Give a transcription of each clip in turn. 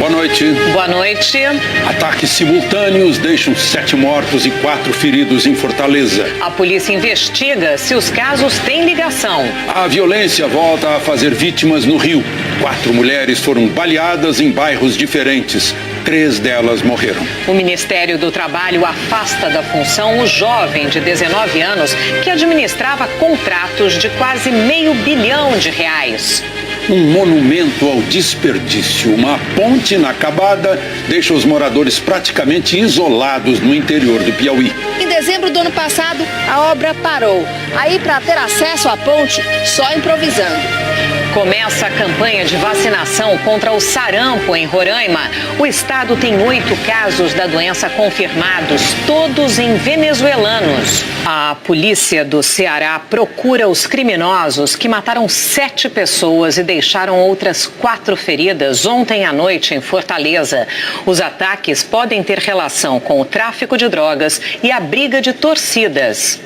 Boa noite. Boa noite. Ataques simultâneos deixam 7 mortos e 4 feridos em Fortaleza. A polícia investiga se os casos têm ligação. A violência volta a fazer vítimas no Rio. 4 mulheres foram baleadas em bairros diferentes. 3 delas morreram. O Ministério do Trabalho afasta da função o jovem de 19 anos que administrava contratos de quase R$500 bilhão. Um monumento ao desperdício. Uma ponte inacabada deixa os moradores praticamente isolados no interior do Piauí. Em dezembro do ano passado, a obra parou. Aí, para ter acesso à ponte, só improvisando. Começa a campanha de vacinação contra o sarampo em Roraima. O estado tem 8 casos da doença confirmados, todos em venezuelanos. A polícia do Ceará procura os criminosos que mataram 7 pessoas e deixaram outras 4 feridas ontem à noite em Fortaleza. Os ataques podem ter relação com o tráfico de drogas e a briga de torcidas.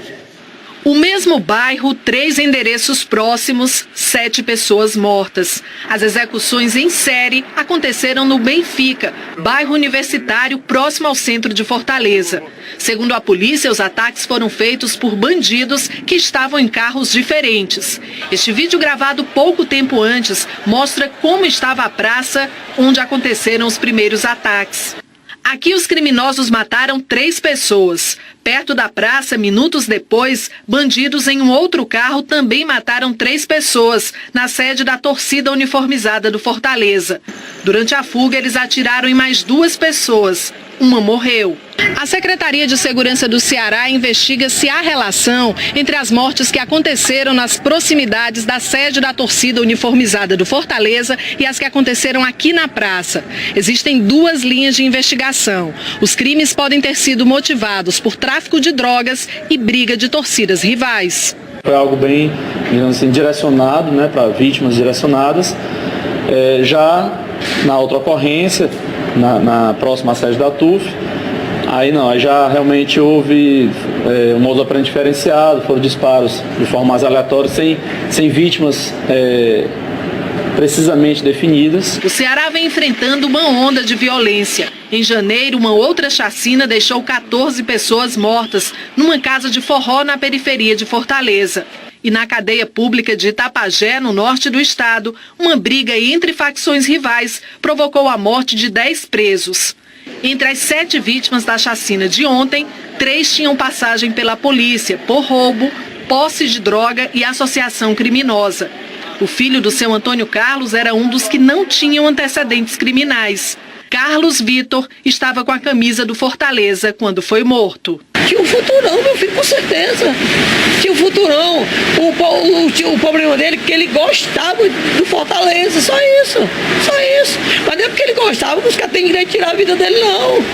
O mesmo bairro, 3 endereços próximos, 7 pessoas mortas. As execuções em série aconteceram no Benfica, bairro universitário próximo ao centro de Fortaleza. Segundo a polícia, os ataques foram feitos por bandidos que estavam em carros diferentes. Este vídeo, gravado pouco tempo antes, mostra como estava a praça onde aconteceram os primeiros ataques. Aqui os criminosos mataram 3 pessoas. Perto da praça, minutos depois, bandidos em um outro carro também mataram 3 pessoas, na sede da torcida uniformizada do Fortaleza. Durante a fuga, eles atiraram em mais 2 pessoas. Uma morreu. A Secretaria de Segurança do Ceará investiga se há relação entre as mortes que aconteceram nas proximidades da sede da torcida uniformizada do Fortaleza e as que aconteceram aqui na praça. Existem 2 linhas de investigação. Os crimes podem ter sido motivados por tráfico de drogas e briga de torcidas rivais. Foi algo bem, digamos assim, direcionado, né, para vítimas direcionadas. Já na outra ocorrência, na próxima sede da TUF, aí já realmente houve um modus operandi diferenciado, foram disparos de forma mais aleatória, sem vítimas precisamente definidas. O Ceará vem enfrentando uma onda de violência. Em janeiro, uma outra chacina deixou 14 pessoas mortas numa casa de forró na periferia de Fortaleza. E na cadeia pública de Itapajé, no norte do estado, uma briga entre facções rivais provocou a morte de 10 presos. Entre as 7 vítimas da chacina de ontem, 3 tinham passagem pela polícia por roubo, posse de droga e associação criminosa. O filho do seu Antônio Carlos era um dos que não tinham antecedentes criminais. Carlos Vitor estava com a camisa do Fortaleza quando foi morto. Tinha um futurão, meu filho, com certeza. Tinha um futurão. O problema dele é que ele gostava do Fortaleza, só isso. Mas não é porque ele gostava que os caras têm direito de tirar a vida dele, não.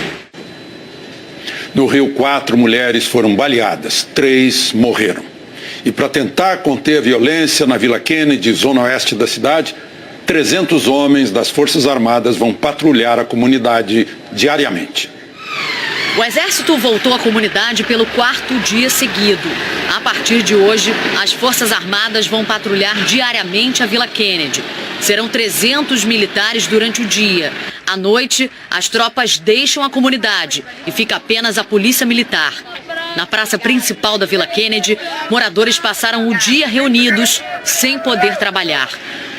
No Rio, 4 mulheres foram baleadas, 3 morreram. E para tentar conter a violência na Vila Kennedy, zona oeste da cidade, 300 homens das Forças Armadas vão patrulhar a comunidade diariamente. O Exército voltou à comunidade pelo 4º dia seguido. A partir de hoje, as Forças Armadas vão patrulhar diariamente a Vila Kennedy. Serão 300 militares durante o dia. À noite, as tropas deixam a comunidade e fica apenas a Polícia Militar. Na praça principal da Vila Kennedy, moradores passaram o dia reunidos, sem poder trabalhar.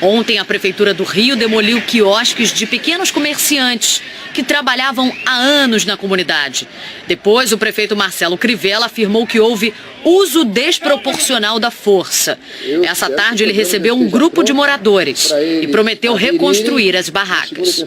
Ontem, a Prefeitura do Rio demoliu quiosques de pequenos comerciantes que trabalhavam há anos na comunidade. Depois, o prefeito Marcelo Crivella afirmou que houve uso desproporcional da força. Essa tarde, ele recebeu um grupo de moradores e prometeu reconstruir as barracas.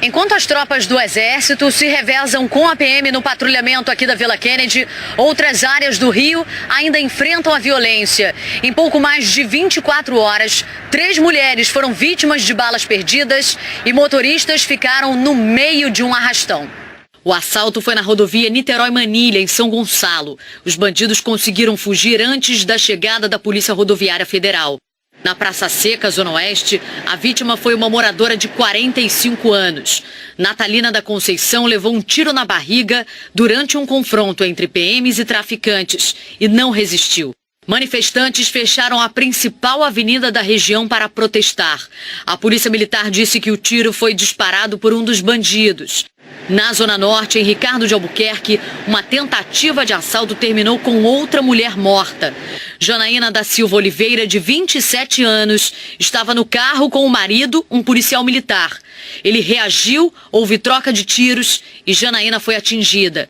Enquanto as tropas do Exército se revezam com a PM no patrulhamento aqui da Vila Kennedy, outras áreas do Rio ainda enfrentam a violência. Em pouco mais de 24 horas, 3 mulheres foram vítimas de balas perdidas e motoristas ficaram no meio de um arrastão. O assalto foi na rodovia Niterói-Manilha, em São Gonçalo. Os bandidos conseguiram fugir antes da chegada da Polícia Rodoviária Federal. Na Praça Seca, Zona Oeste, a vítima foi uma moradora de 45 anos. Natalina da Conceição levou um tiro na barriga durante um confronto entre PMs e traficantes e não resistiu. Manifestantes fecharam a principal avenida da região para protestar. A polícia militar disse que o tiro foi disparado por um dos bandidos. Na Zona Norte, em Ricardo de Albuquerque, uma tentativa de assalto terminou com outra mulher morta. Janaína da Silva Oliveira, de 27 anos, estava no carro com o marido, um policial militar. Ele reagiu, houve troca de tiros e Janaína foi atingida.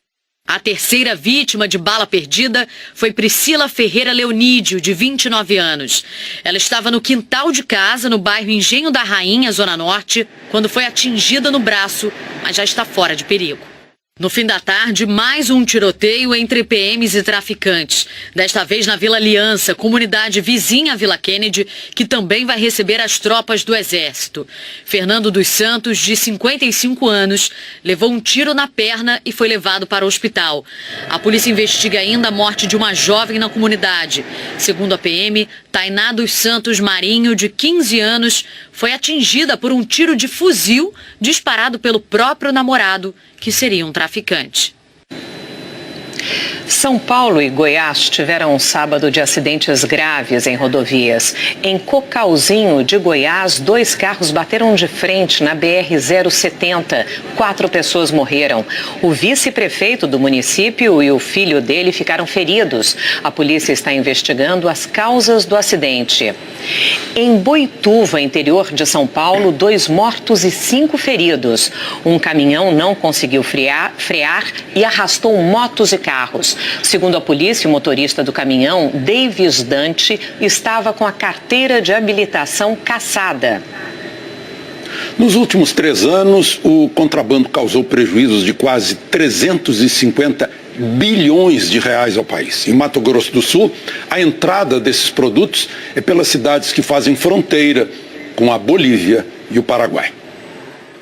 A terceira vítima de bala perdida foi Priscila Ferreira Leonídio, de 29 anos. Ela estava no quintal de casa, no bairro Engenho da Rainha, Zona Norte, quando foi atingida no braço, mas já está fora de perigo. No fim da tarde, mais um tiroteio entre PMs e traficantes. Desta vez na Vila Aliança, comunidade vizinha à Vila Kennedy, que também vai receber as tropas do Exército. Fernando dos Santos, de 55 anos, levou um tiro na perna e foi levado para o hospital. A polícia investiga ainda a morte de uma jovem na comunidade. Segundo a PM, Tainá dos Santos Marinho, de 15 anos, foi atingida por um tiro de fuzil disparado pelo próprio namorado, que seria um traficante. São Paulo e Goiás tiveram um sábado de acidentes graves em rodovias. Em Cocalzinho de Goiás, 2 carros bateram de frente na BR-070. 4 pessoas morreram. O vice-prefeito do município e o filho dele ficaram feridos. A polícia está investigando as causas do acidente. Em Boituva, interior de São Paulo, 2 mortos e 5 feridos. Um caminhão não conseguiu frear e arrastou motos e carros. Segundo a polícia, o motorista do caminhão, Davis Dante, estava com a carteira de habilitação cassada. Nos últimos 3 anos, o contrabando causou prejuízos de quase 350 bilhões de reais ao país. Em Mato Grosso do Sul, a entrada desses produtos é pelas cidades que fazem fronteira com a Bolívia e o Paraguai.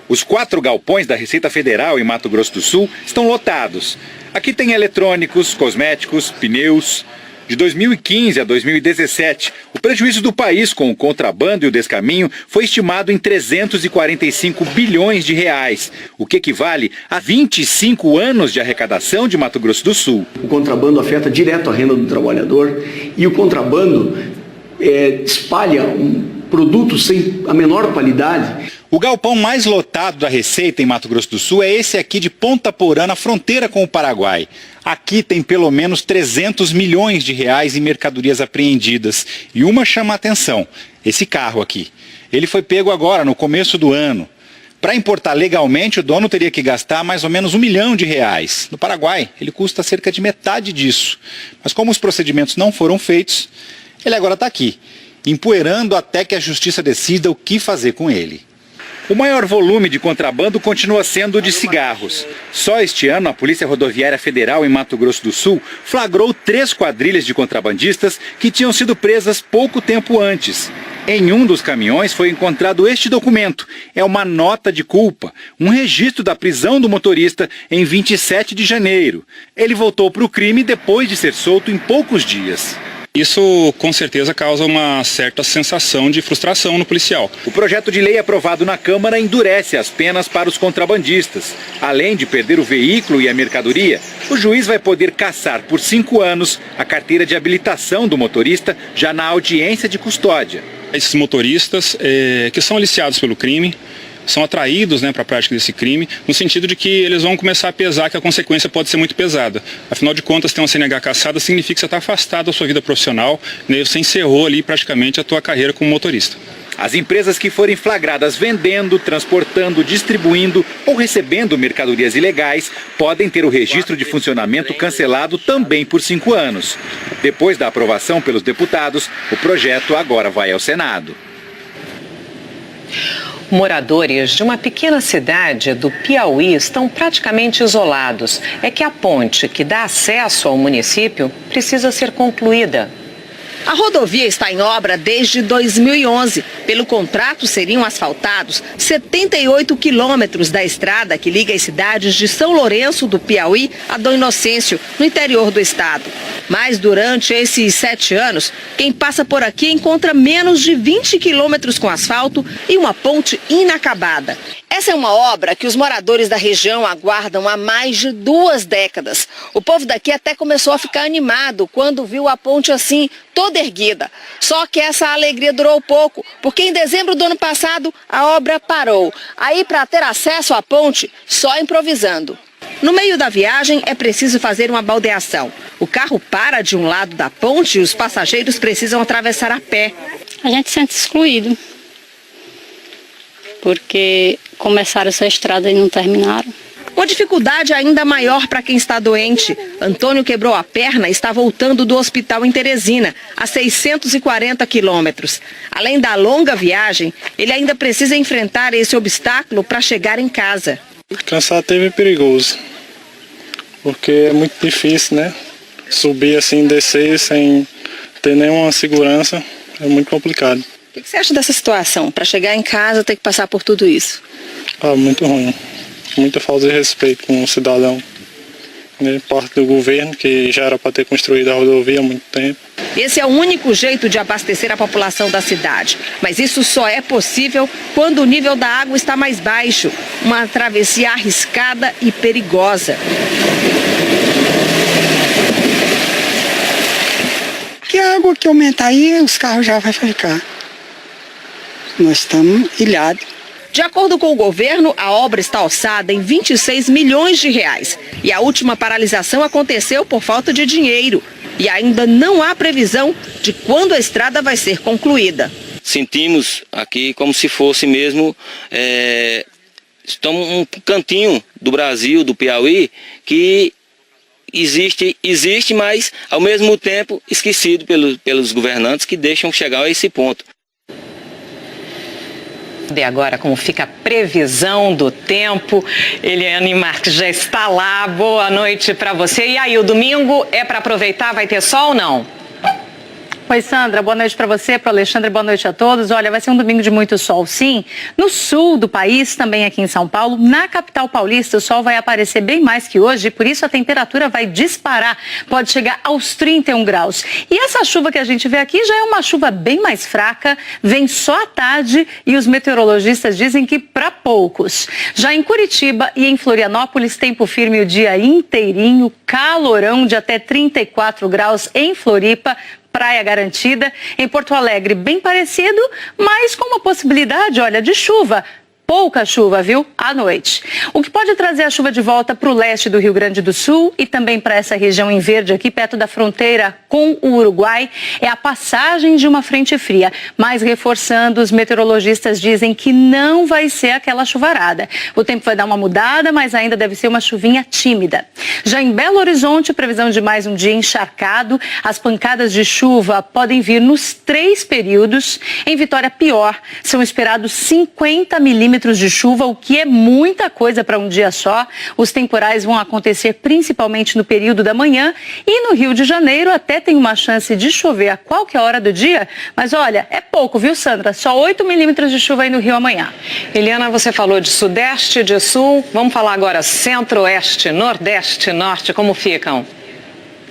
Os 4 galpões da Receita Federal em Mato Grosso do Sul estão lotados. Aqui tem eletrônicos, cosméticos, pneus. De 2015 a 2017, o prejuízo do país com o contrabando e o descaminho foi estimado em 345 bilhões de reais, o que equivale a 25 anos de arrecadação de Mato Grosso do Sul. O contrabando afeta direto a renda do trabalhador e o contrabando espalha um produto sem a menor qualidade. O galpão mais lotado da Receita em Mato Grosso do Sul é esse aqui de Ponta Porã, na fronteira com o Paraguai. Aqui tem pelo menos 300 milhões de reais em mercadorias apreendidas. E uma chama a atenção, esse carro aqui. Ele foi pego agora, no começo do ano. Para importar legalmente, o dono teria que gastar mais ou menos R$1 milhão. No Paraguai, ele custa cerca de metade disso. Mas como os procedimentos não foram feitos, ele agora está aqui, empoeirando até que a justiça decida o que fazer com ele. O maior volume de contrabando continua sendo o de cigarros. Só este ano, a Polícia Rodoviária Federal em Mato Grosso do Sul flagrou 3 quadrilhas de contrabandistas que tinham sido presas pouco tempo antes. Em um dos caminhões foi encontrado este documento. É uma nota de culpa, um registro da prisão do motorista em 27 de janeiro. Ele voltou para o crime depois de ser solto em poucos dias. Isso, com certeza, causa uma certa sensação de frustração no policial. O projeto de lei aprovado na Câmara endurece as penas para os contrabandistas. Além de perder o veículo e a mercadoria, o juiz vai poder cassar por 5 anos a carteira de habilitação do motorista já na audiência de custódia. Esses motoristas que são aliciados pelo crime, são atraídos para a prática desse crime, no sentido de que eles vão começar a pesar, que a consequência pode ser muito pesada. Afinal de contas, ter uma CNH cassada significa que você está afastado da sua vida profissional, né? Você encerrou ali praticamente a tua carreira como motorista. As empresas que forem flagradas vendendo, transportando, distribuindo ou recebendo mercadorias ilegais podem ter o registro de funcionamento cancelado também por 5 anos. Depois da aprovação pelos deputados, o projeto agora vai ao Senado. Moradores de uma pequena cidade do Piauí estão praticamente isolados. É que a ponte que dá acesso ao município precisa ser concluída. A rodovia está em obra desde 2011. Pelo contrato, seriam asfaltados 78 quilômetros da estrada que liga as cidades de São Lourenço do Piauí a Dom Inocêncio, no interior do estado. Mas durante esses 7 anos, quem passa por aqui encontra menos de 20 quilômetros com asfalto e uma ponte inacabada. Essa é uma obra que os moradores da região aguardam há mais de 2 décadas. O povo daqui até começou a ficar animado quando viu a ponte assim, toda erguida. Só que essa alegria durou pouco, porque em dezembro do ano passado a obra parou. Aí, para ter acesso à ponte, só improvisando. No meio da viagem é preciso fazer uma baldeação. O carro para de um lado da ponte e os passageiros precisam atravessar a pé. A gente se sente excluído, porque começaram essa estrada e não terminaram. Uma dificuldade ainda maior para quem está doente. Antônio quebrou a perna e está voltando do hospital em Teresina, a 640 quilômetros. Além da longa viagem, ele ainda precisa enfrentar esse obstáculo para chegar em casa. Cansativo e perigoso, porque é muito difícil, né? Subir assim, descer sem ter nenhuma segurança, é muito complicado. O que você acha dessa situação? Para chegar em casa, ter que passar por tudo isso? Muito ruim. Muita falta de respeito com o cidadão. Né? Parte do governo, que já era para ter construído a rodovia há muito tempo. Esse é o único jeito de abastecer a população da cidade. Mas isso só é possível quando o nível da água está mais baixo. Uma travessia arriscada e perigosa. Que a água que aumentar aí, os carros já vão ficar. Nós estamos ilhados. De acordo com o governo, a obra está orçada em 26 milhões de reais. E a última paralisação aconteceu por falta de dinheiro. E ainda não há previsão de quando a estrada vai ser concluída. Sentimos aqui como se fosse mesmo estamos um cantinho do Brasil, do Piauí, que existe, mas ao mesmo tempo esquecido pelos governantes que deixam chegar a esse ponto. E agora, como fica a previsão do tempo? Eliane Marques já está lá. Boa noite para você. E aí, o domingo é para aproveitar? Vai ter sol ou não? Oi, Sandra, boa noite para você, para o Alexandre, boa noite a todos. Olha, vai ser um domingo de muito sol, sim. No sul do país, também aqui em São Paulo, na capital paulista, o sol vai aparecer bem mais que hoje, por isso a temperatura vai disparar, pode chegar aos 31 graus. E essa chuva que a gente vê aqui já é uma chuva bem mais fraca, vem só à tarde e os meteorologistas dizem que para poucos. Já em Curitiba e em Florianópolis, tempo firme o dia inteirinho, calorão de até 34 graus em Floripa, praia garantida. Em Porto Alegre, bem parecido, mas com uma possibilidade, olha, de chuva. Pouca chuva, viu? À noite. O que pode trazer a chuva de volta para o leste do Rio Grande do Sul e também para essa região em verde aqui, perto da fronteira com o Uruguai, é a passagem de uma frente fria. Mas reforçando, os meteorologistas dizem que não vai ser aquela chuvarada. O tempo vai dar uma mudada, mas ainda deve ser uma chuvinha tímida. Já em Belo Horizonte, previsão de mais um dia encharcado. As pancadas de chuva podem vir nos 3 períodos. Em Vitória, pior. São esperados 50 milímetros de chuva, o que é muita coisa para um dia só. Os temporais vão acontecer principalmente no período da manhã e no Rio de Janeiro até tem uma chance de chover a qualquer hora do dia, mas olha, é pouco, viu, Sandra? Só 8 milímetros de chuva aí no Rio amanhã. Eliana, você falou de sudeste, de sul, vamos falar agora centro-oeste, nordeste, norte, como ficam?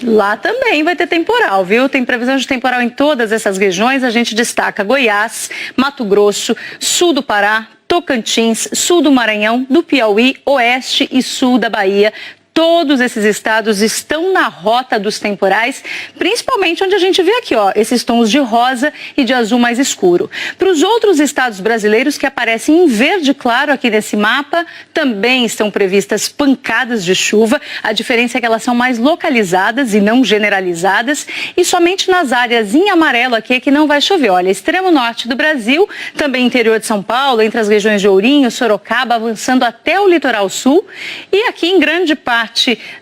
Lá também vai ter temporal, viu? Tem previsão de temporal em todas essas regiões. A gente destaca Goiás, Mato Grosso, sul do Pará, Tocantins, sul do Maranhão, do Piauí, oeste e sul da Bahia. Todos esses estados estão na rota dos temporais, principalmente onde a gente vê aqui, ó, esses tons de rosa e de azul mais escuro. Para os outros estados brasileiros que aparecem em verde claro aqui nesse mapa, também estão previstas pancadas de chuva. A diferença é que elas são mais localizadas e não generalizadas. E somente nas áreas em amarelo aqui é que não vai chover. Olha, extremo norte do Brasil, também interior de São Paulo, entre as regiões de Ourinho, Sorocaba, avançando até o litoral sul. E aqui em grande parte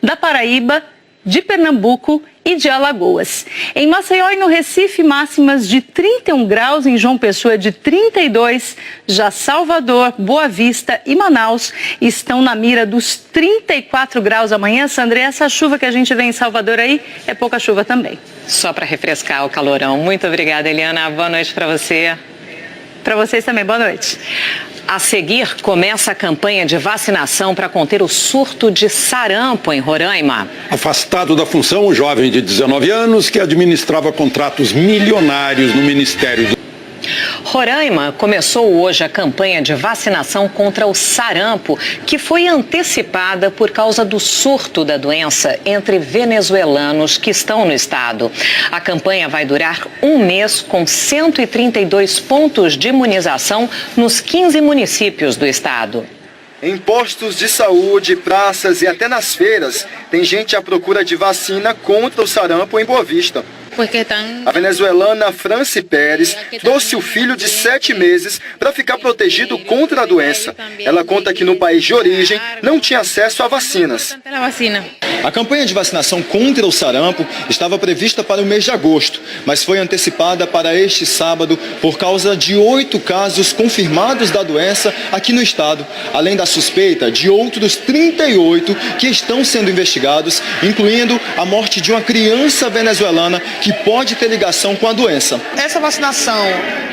da Paraíba, de Pernambuco e de Alagoas. Em Maceió e no Recife, máximas de 31 graus, em João Pessoa de 32, já Salvador, Boa Vista e Manaus estão na mira dos 34 graus amanhã. Sandra, essa chuva que a gente vê em Salvador aí é pouca chuva também. Só para refrescar o calorão. Muito obrigada, Eliana. Boa noite para você. Para vocês também, boa noite. A seguir, começa a campanha de vacinação para conter o surto de sarampo em Roraima. Afastado da função, o jovem de 19 anos que administrava contratos milionários no Ministério do... Roraima começou hoje a campanha de vacinação contra o sarampo, que foi antecipada por causa do surto da doença entre venezuelanos que estão no estado. A campanha vai durar um mês com 132 pontos de imunização nos 15 municípios do estado. Em postos de saúde, praças e até nas feiras, tem gente à procura de vacina contra o sarampo em Boa Vista. A venezuelana Franci Pérez trouxe o filho de 7 meses para ficar protegido contra a doença. Ela conta que no país de origem não tinha acesso a vacinas. A campanha de vacinação contra o sarampo estava prevista para o mês de agosto, mas foi antecipada para este sábado por causa de 8 casos confirmados da doença aqui no estado, além da suspeita de outros 38 que estão sendo investigados, incluindo a morte de uma criança venezuelana que pode ter ligação com a doença. Essa vacinação,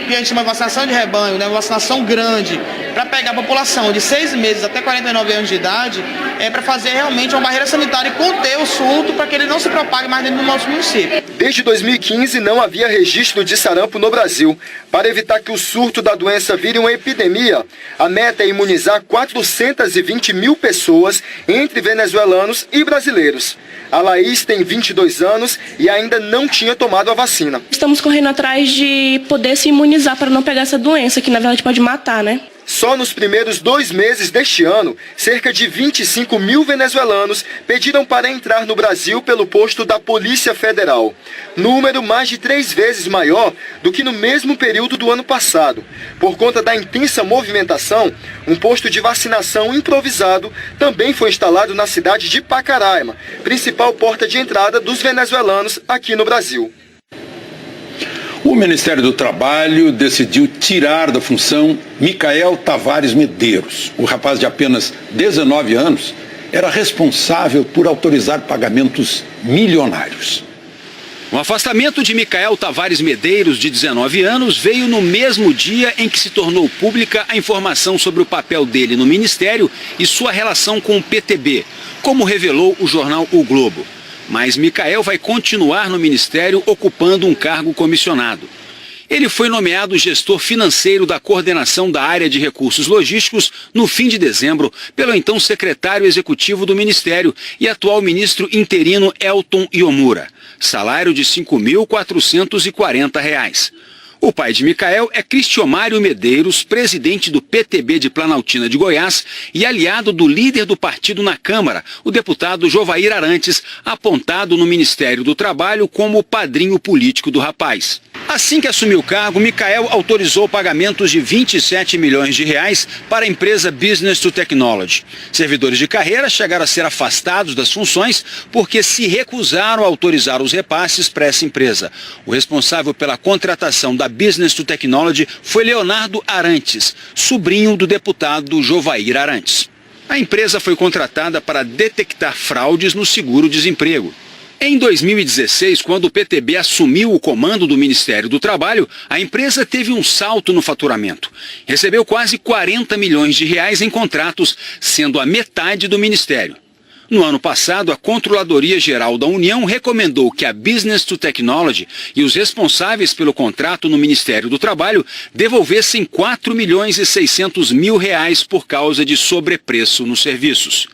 que a gente chama de vacinação de rebanho, né, vacinação grande, para pegar a população de 6 meses até 49 anos de idade, é para fazer realmente uma barreira sanitária e conter o surto para que ele não se propague mais dentro do nosso município. Desde 2015 não havia registro de sarampo no Brasil. Para evitar que o surto da doença vire uma epidemia, a meta é imunizar 420 mil pessoas, entre venezuelanos e brasileiros. A Laís tem 22 anos e ainda não tinha tomado a vacina. Estamos correndo atrás de poder se imunizar para não pegar essa doença, que na verdade pode matar, né? Só nos primeiros 2 meses deste ano, cerca de 25 mil venezuelanos pediram para entrar no Brasil pelo posto da Polícia Federal. Número mais de 3 vezes maior do que no mesmo período do ano passado. Por conta da intensa movimentação, um posto de vacinação improvisado também foi instalado na cidade de Pacaraima, principal porta de entrada dos venezuelanos aqui no Brasil. O Ministério do Trabalho decidiu tirar da função Micael Tavares Medeiros. O rapaz de apenas 19 anos era responsável por autorizar pagamentos milionários. O afastamento de Micael Tavares Medeiros, de 19 anos, veio no mesmo dia em que se tornou pública a informação sobre o papel dele no Ministério e sua relação com o PTB, como revelou o jornal O Globo. Mas Micael vai continuar no Ministério ocupando um cargo comissionado. Ele foi nomeado gestor financeiro da coordenação da área de recursos logísticos no fim de dezembro pelo então secretário executivo do Ministério e atual ministro interino Elton Iomura. Salário de R$ 5.440. O pai de Micael é Cristiomário Medeiros, presidente do PTB de Planaltina de Goiás e aliado do líder do partido na Câmara, o deputado Jovair Arantes, apontado no Ministério do Trabalho como o padrinho político do rapaz. Assim que assumiu o cargo, Micael autorizou pagamentos de 27 milhões de reais para a empresa Business to Technology. Servidores de carreira chegaram a ser afastados das funções porque se recusaram a autorizar os repasses para essa empresa. O responsável pela contratação da Business to Technology foi Leonardo Arantes, sobrinho do deputado Jovair Arantes. A empresa foi contratada para detectar fraudes no seguro-desemprego. Em 2016, quando o PTB assumiu o comando do Ministério do Trabalho, a empresa teve um salto no faturamento. Recebeu quase 40 milhões de reais em contratos, sendo a metade do Ministério. No ano passado, a Controladoria Geral da União recomendou que a Business to Technology e os responsáveis pelo contrato no Ministério do Trabalho devolvessem 4 milhões e 600 mil reais por causa de sobrepreço nos serviços.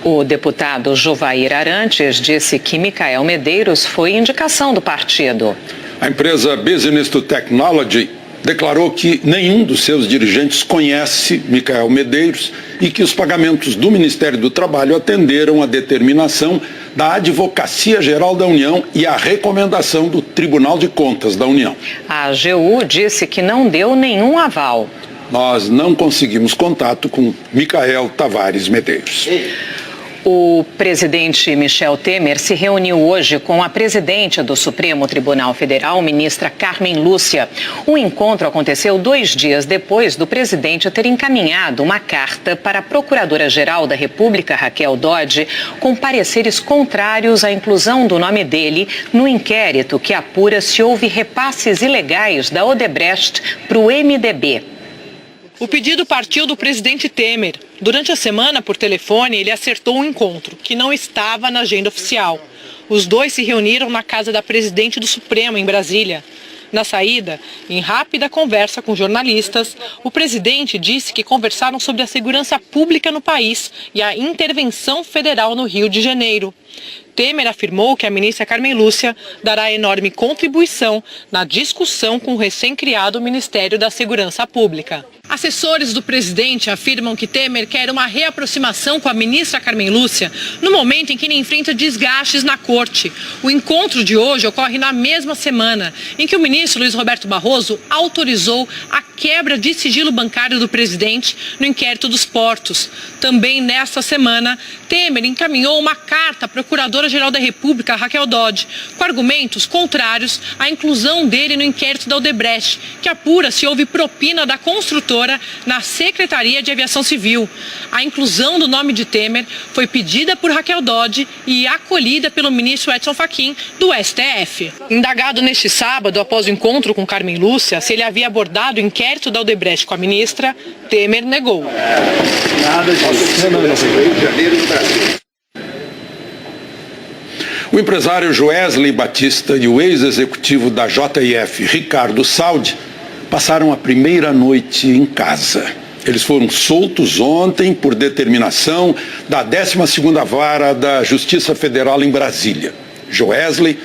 O deputado Jovair Arantes disse que Micael Medeiros foi indicação do partido. A empresa Business to Technology declarou que nenhum dos seus dirigentes conhece Micael Medeiros e que os pagamentos do Ministério do Trabalho atenderam à determinação da Advocacia Geral da União e à recomendação do Tribunal de Contas da União. A AGU disse que não deu nenhum aval. Nós não conseguimos contato com Micael Tavares Medeiros. O presidente Michel Temer se reuniu hoje com a presidente do Supremo Tribunal Federal, ministra Carmen Lúcia. O encontro aconteceu 2 dias depois do presidente ter encaminhado uma carta para a Procuradora-Geral da República, Raquel Dodge, com pareceres contrários à inclusão do nome dele no inquérito que apura se houve repasses ilegais da Odebrecht para o MDB. O pedido partiu do presidente Temer. Durante a semana, por telefone, ele acertou um encontro, que não estava na agenda oficial. Os dois se reuniram na casa da presidente do Supremo, em Brasília. Na saída, em rápida conversa com jornalistas, o presidente disse que conversaram sobre a segurança pública no país e a intervenção federal no Rio de Janeiro. Temer afirmou que a ministra Carmen Lúcia dará enorme contribuição na discussão com o recém-criado Ministério da Segurança Pública. Assessores do presidente afirmam que Temer quer uma reaproximação com a ministra Carmen Lúcia no momento em que ele enfrenta desgastes na corte. O encontro de hoje ocorre na mesma semana em que o ministro Luiz Roberto Barroso autorizou a quebra de sigilo bancário do presidente no inquérito dos portos. Também nesta semana, Temer encaminhou uma carta à Procuradora-Geral da República, Raquel Dodge, com argumentos contrários à inclusão dele no inquérito da Odebrecht, que apura se houve propina da construtora na Secretaria de Aviação Civil. A inclusão do nome de Temer foi pedida por Raquel Dodge e acolhida pelo ministro Edson Fachin, do STF. Indagado neste sábado, após o encontro com Carmen Lúcia, se ele havia abordado o inquérito da Odebrecht com a ministra, Temer negou. O empresário Joesley Batista e o ex-executivo da JF, Ricardo Saldi, passaram a primeira noite em casa. Eles foram soltos ontem por determinação da 12ª Vara da Justiça Federal em Brasília. Joesley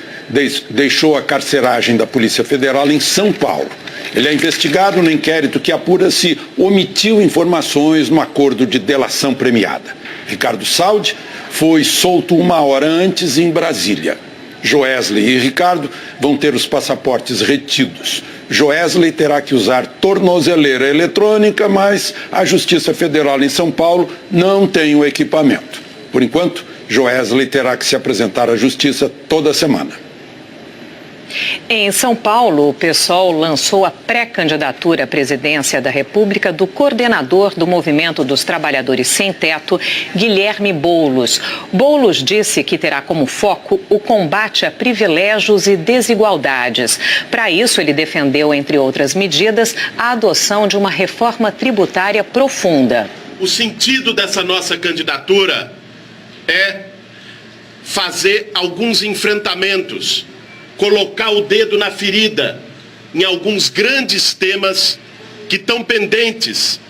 deixou a carceragem da Polícia Federal em São Paulo. Ele é investigado no inquérito que apura se omitiu informações no acordo de delação premiada. Ricardo Saldi foi solto 1 hora antes em Brasília. Joesley e Ricardo vão ter os passaportes retidos. Joesley terá que usar tornozeleira eletrônica, mas a Justiça Federal em São Paulo não tem o equipamento. Por enquanto, Joesley terá que se apresentar à Justiça toda semana. Em São Paulo, o PSOL lançou a pré-candidatura à presidência da República do coordenador do Movimento dos Trabalhadores Sem Teto, Guilherme Boulos. Boulos disse que terá como foco o combate a privilégios e desigualdades. Para isso, ele defendeu, entre outras medidas, a adoção de uma reforma tributária profunda. O sentido dessa nossa candidatura é fazer alguns enfrentamentos, colocar o dedo na ferida em alguns grandes temas que estão pendentes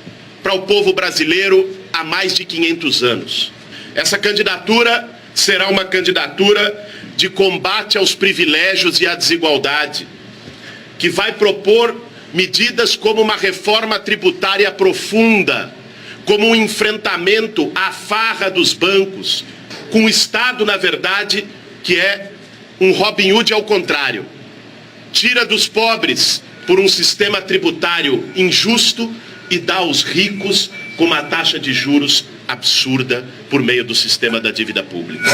para o povo brasileiro há mais de 500 anos. Essa candidatura será uma candidatura de combate aos privilégios e à desigualdade, que vai propor medidas como uma reforma tributária profunda, como um enfrentamento à farra dos bancos, com o Estado, na verdade, que é um Robin Hood ao contrário. Tira dos pobres por um sistema tributário injusto e dá aos ricos com uma taxa de juros absurda por meio do sistema da dívida pública.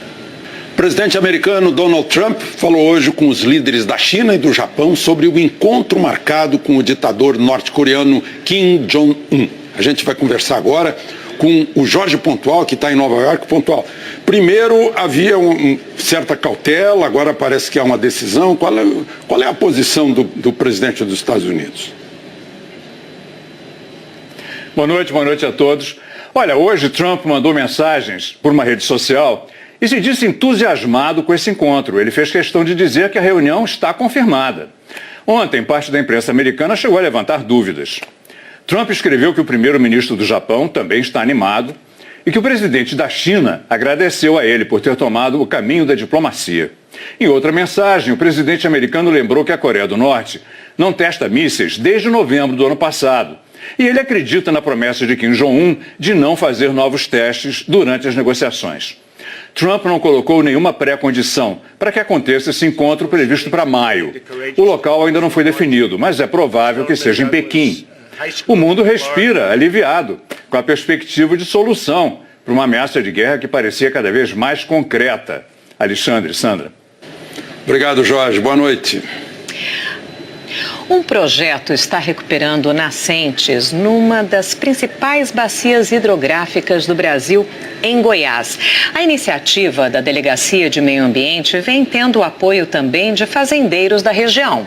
O presidente americano Donald Trump falou hoje com os líderes da China e do Japão sobre o encontro marcado com o ditador norte-coreano Kim Jong-un. A gente vai conversar agora com o Jorge Pontual, que está em Nova York. Pontual, primeiro havia certa cautela, agora parece que há uma decisão. Qual é a posição do presidente dos Estados Unidos? Boa noite a todos. Olha, hoje Trump mandou mensagens por uma rede social e se disse entusiasmado com esse encontro. Ele fez questão de dizer que a reunião está confirmada. Ontem, parte da imprensa americana chegou a levantar dúvidas. Trump escreveu que o primeiro-ministro do Japão também está animado e que o presidente da China agradeceu a ele por ter tomado o caminho da diplomacia. Em outra mensagem, o presidente americano lembrou que a Coreia do Norte não testa mísseis desde novembro do ano passado. E ele acredita na promessa de Kim Jong-un de não fazer novos testes durante as negociações. Trump não colocou nenhuma pré-condição para que aconteça esse encontro previsto para maio. O local ainda não foi definido, mas é provável que seja em Pequim. O mundo respira aliviado com a perspectiva de solução para uma ameaça de guerra que parecia cada vez mais concreta. Alexandre, Sandra. Obrigado, Jorge. Boa noite. Um projeto está recuperando nascentes numa das principais bacias hidrográficas do Brasil, em Goiás. A iniciativa da Delegacia de Meio Ambiente vem tendo o apoio também de fazendeiros da região.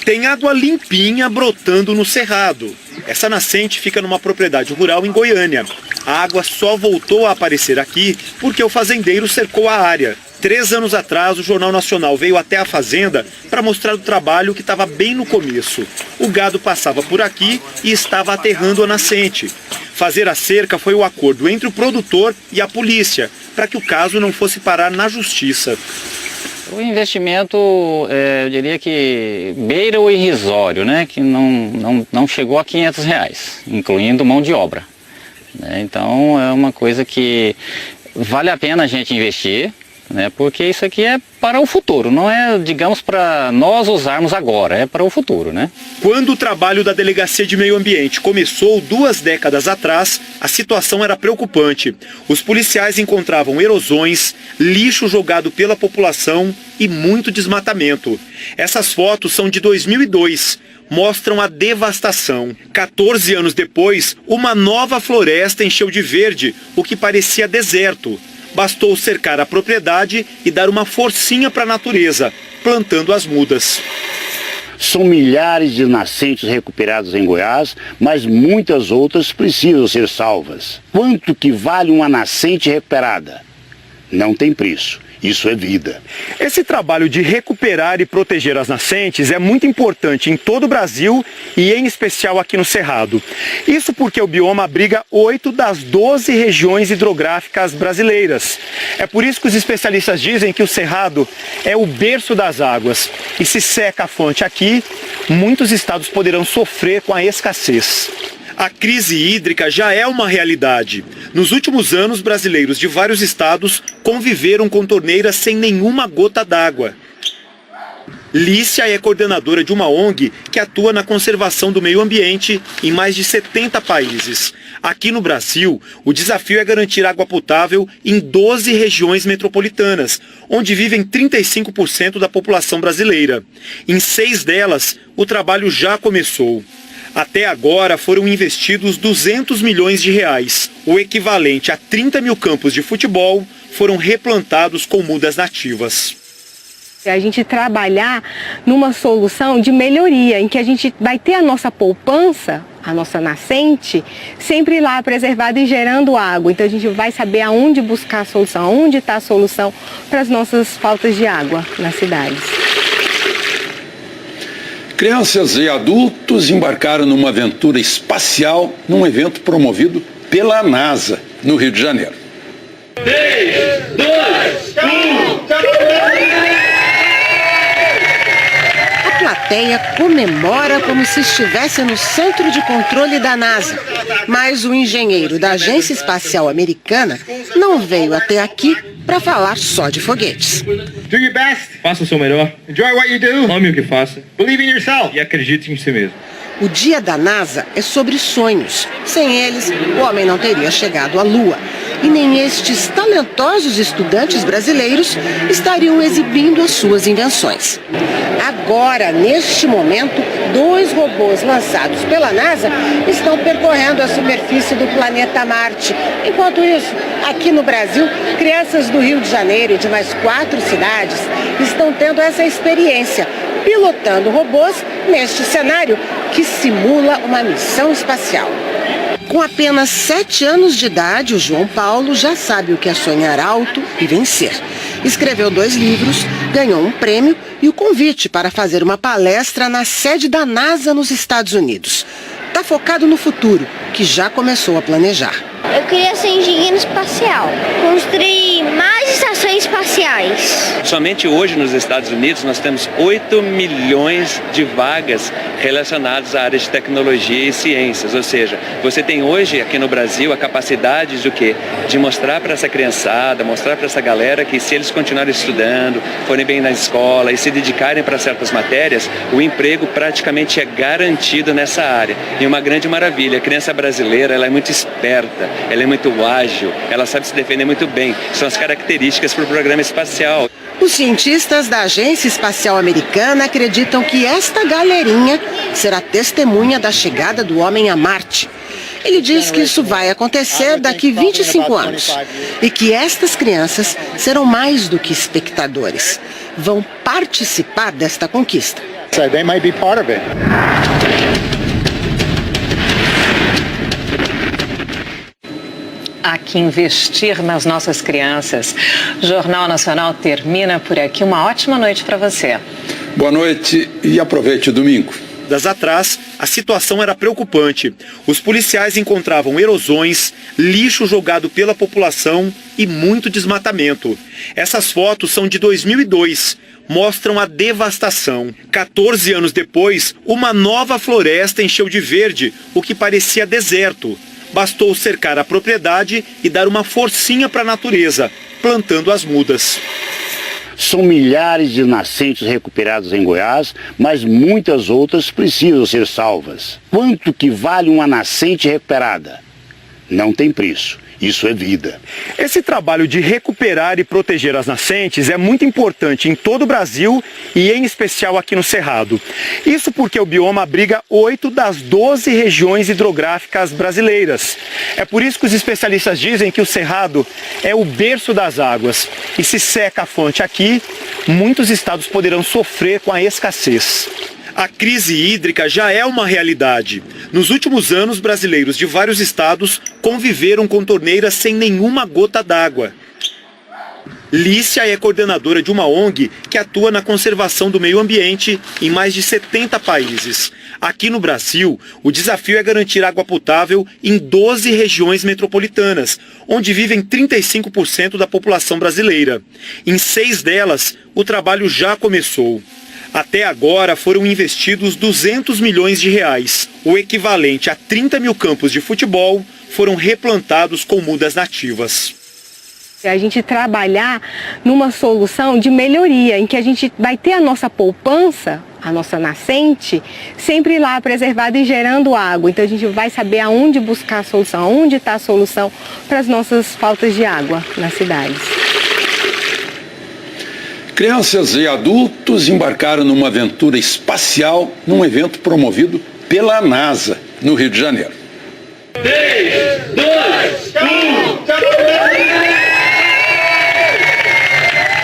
Tem água limpinha brotando no cerrado. Essa nascente fica numa propriedade rural em Goiânia. A água só voltou a aparecer aqui porque o fazendeiro cercou a área. 3 anos atrás, o Jornal Nacional veio até a fazenda para mostrar o trabalho que estava bem no começo. O gado passava por aqui e estava aterrando a nascente. Fazer a cerca foi o acordo entre o produtor e a polícia, para que o caso não fosse parar na justiça. O investimento, eu diria que beira o irrisório, né? Que não chegou a R$500, incluindo mão de obra. Então é uma coisa que vale a pena a gente investir, né? Porque isso aqui é para o futuro, não é, digamos, para nós usarmos agora, é para o futuro, né? Quando o trabalho da Delegacia de Meio Ambiente começou 2 décadas atrás, a situação era preocupante. Os policiais encontravam erosões, lixo jogado pela população e muito desmatamento. Essas fotos são de 2002. Mostram a devastação. 14 anos depois, uma nova floresta encheu de verde o que parecia deserto. Bastou cercar a propriedade e dar uma forcinha para a natureza, plantando as mudas. São milhares de nascentes recuperadas em Goiás, mas muitas outras precisam ser salvas. Quanto que vale uma nascente recuperada? Não tem preço. Isso é vida. Esse trabalho de recuperar e proteger as nascentes é muito importante em todo o Brasil e em especial aqui no Cerrado. Isso porque o bioma abriga 8 das 12 regiões hidrográficas brasileiras. É por isso que os especialistas dizem que o Cerrado é o berço das águas. E se seca a fonte aqui, muitos estados poderão sofrer com a escassez. A crise hídrica já é uma realidade. Nos últimos anos, brasileiros de vários estados conviveram com torneiras sem nenhuma gota d'água. Lícia é coordenadora de uma ONG que atua na conservação do meio ambiente em mais de 70 países. Aqui no Brasil, o desafio é garantir água potável em 12 regiões metropolitanas, onde vivem 35% da população brasileira. Em 6 delas, o trabalho já começou. Até agora foram investidos R$200 milhões, o equivalente a 30 mil campos de futebol foram replantados com mudas nativas. A gente trabalhar numa solução de melhoria, em que a gente vai ter a nossa poupança, a nossa nascente, sempre lá preservada e gerando água. Então a gente vai saber aonde buscar a solução, aonde está a solução para as nossas faltas de água nas cidades. Crianças e adultos embarcaram numa aventura espacial num evento promovido pela NASA, no Rio de Janeiro. 3, 2, 1... A plateia comemora como se estivesse no centro de controle da NASA. Mas o engenheiro da Agência Espacial Americana não veio até aqui para falar só de foguetes. Do your best. Faça o seu melhor. Enjoy what you do. Ame o que faça. Believe in yourself. E acredite em si mesmo. O dia da NASA é sobre sonhos. Sem eles, o homem não teria chegado à Lua. E nem estes talentosos estudantes brasileiros estariam exibindo as suas invenções. Agora, neste momento, 2 robôs lançados pela NASA estão percorrendo a superfície do planeta Marte. Enquanto isso, aqui no Brasil, crianças do Rio de Janeiro e de mais 4 cidades estão tendo essa experiência, pilotando robôs neste cenário que simula uma missão espacial. Com apenas 7 anos de idade, o João Paulo já sabe o que é sonhar alto e vencer. Escreveu 2 livros, ganhou um prêmio e o convite para fazer uma palestra na sede da NASA nos Estados Unidos. Está focado no futuro, que já começou a planejar. Eu queria ser engenheiro espacial, construir mais estações espaciais. Somente hoje nos Estados Unidos nós temos 8 milhões de vagas relacionadas à área de tecnologia e ciências. Ou seja, você tem hoje aqui no Brasil a capacidade de o quê? De mostrar para essa criançada, mostrar para essa galera que se eles continuarem estudando, forem bem na escola e se dedicarem para certas matérias, o emprego praticamente é garantido nessa área. E uma grande maravilha, a criança brasileira ela é muito esperta, ela é muito ágil, ela sabe se defender muito bem. São as características para o programa espacial. Os cientistas da Agência Espacial Americana acreditam que esta galerinha será testemunha da chegada do homem a Marte. Ele diz que isso vai acontecer daqui 25 anos e que estas crianças serão mais do que espectadores. Vão participar desta conquista. So they might be part of it. Há que investir nas nossas crianças. O Jornal Nacional termina por aqui. Uma ótima noite para você. Boa noite e aproveite o domingo. Atrás, a situação era preocupante. Os policiais encontravam erosões, lixo jogado pela população e muito desmatamento. Essas fotos são de 2002. Mostram a devastação. 14 anos depois, uma nova floresta encheu de verde o que parecia deserto. Bastou cercar a propriedade e dar uma forcinha para a natureza, plantando as mudas. São milhares de nascentes recuperadas em Goiás, mas muitas outras precisam ser salvas. Quanto que vale uma nascente recuperada? Não tem preço. Isso é vida. Esse trabalho de recuperar e proteger as nascentes é muito importante em todo o Brasil e em especial aqui no Cerrado. Isso porque o bioma abriga 8 das 12 regiões hidrográficas brasileiras. É por isso que os especialistas dizem que o Cerrado é o berço das águas. E se seca a fonte aqui, muitos estados poderão sofrer com a escassez. A crise hídrica já é uma realidade. Nos últimos anos, brasileiros de vários estados conviveram com torneiras sem nenhuma gota d'água. Lícia é coordenadora de uma ONG que atua na conservação do meio ambiente em mais de 70 países. Aqui no Brasil, o desafio é garantir água potável em 12 regiões metropolitanas, onde vivem 35% da população brasileira. Em 6 delas, o trabalho já começou. Até agora foram investidos 200 milhões de reais. O equivalente a 30 mil campos de futebol foram replantados com mudas nativas. A gente trabalhar numa solução de melhoria, em que a gente vai ter a nossa poupança, a nossa nascente, sempre lá preservada e gerando água. Então a gente vai saber aonde buscar a solução, aonde está a solução para as nossas faltas de água nas cidades. Crianças e adultos embarcaram numa aventura espacial num evento promovido pela NASA, no Rio de Janeiro. 3, 2, 1...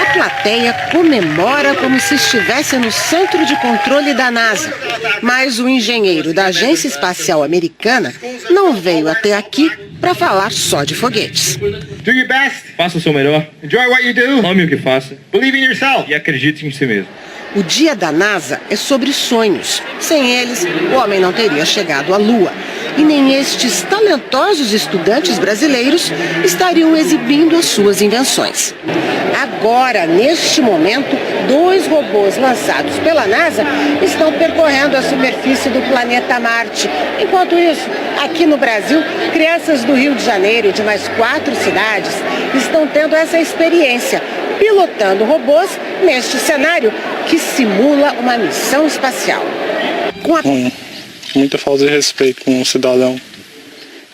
A plateia comemora como se estivesse no centro de controle da NASA. Mas o engenheiro da Agência Espacial Americana não veio até aqui para falar só de foguetes. Do your best. Faça o seu melhor. Enjoy what you do. Ame o que faça. Believe in yourself. E acredite em si mesmo. O dia da NASA é sobre sonhos. Sem eles, o homem não teria chegado à Lua. E nem estes talentosos estudantes brasileiros estariam exibindo as suas invenções. Agora, neste momento, 2 robôs lançados pela NASA estão percorrendo a superfície do planeta Marte. Enquanto isso, aqui no Brasil, crianças do Rio de Janeiro e de mais 4 cidades estão tendo essa experiência, pilotando robôs neste cenário que simula uma missão espacial. Muita falta de respeito com o cidadão,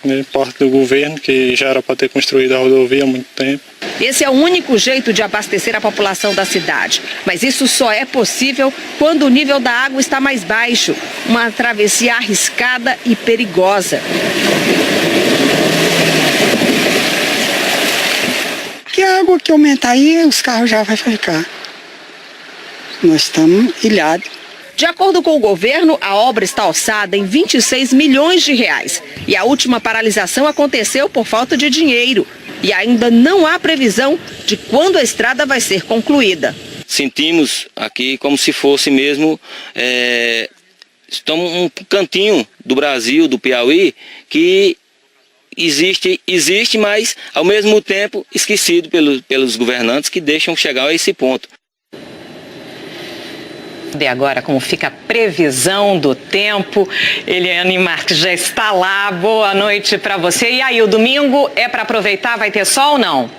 né, parte do governo, que já era para ter construído a rodovia há muito tempo. Esse é o único jeito de abastecer a população da cidade. Mas isso só é possível quando o nível da água está mais baixo. Uma travessia arriscada e perigosa. Que a água que aumentar aí, os carros já vão ficar. Nós estamos ilhados. De acordo com o governo, a obra está orçada em 26 milhões de reais. E a última paralisação aconteceu por falta de dinheiro. E ainda não há previsão de quando a estrada vai ser concluída. Sentimos aqui como se fosse mesmo estamos um cantinho do Brasil, do Piauí, que existe, mas ao mesmo tempo esquecido pelos governantes que deixam chegar a esse ponto. E agora, como fica a previsão do tempo, Eliane Marques já está lá. Boa noite para você. E aí, o domingo é para aproveitar? Vai ter sol ou não?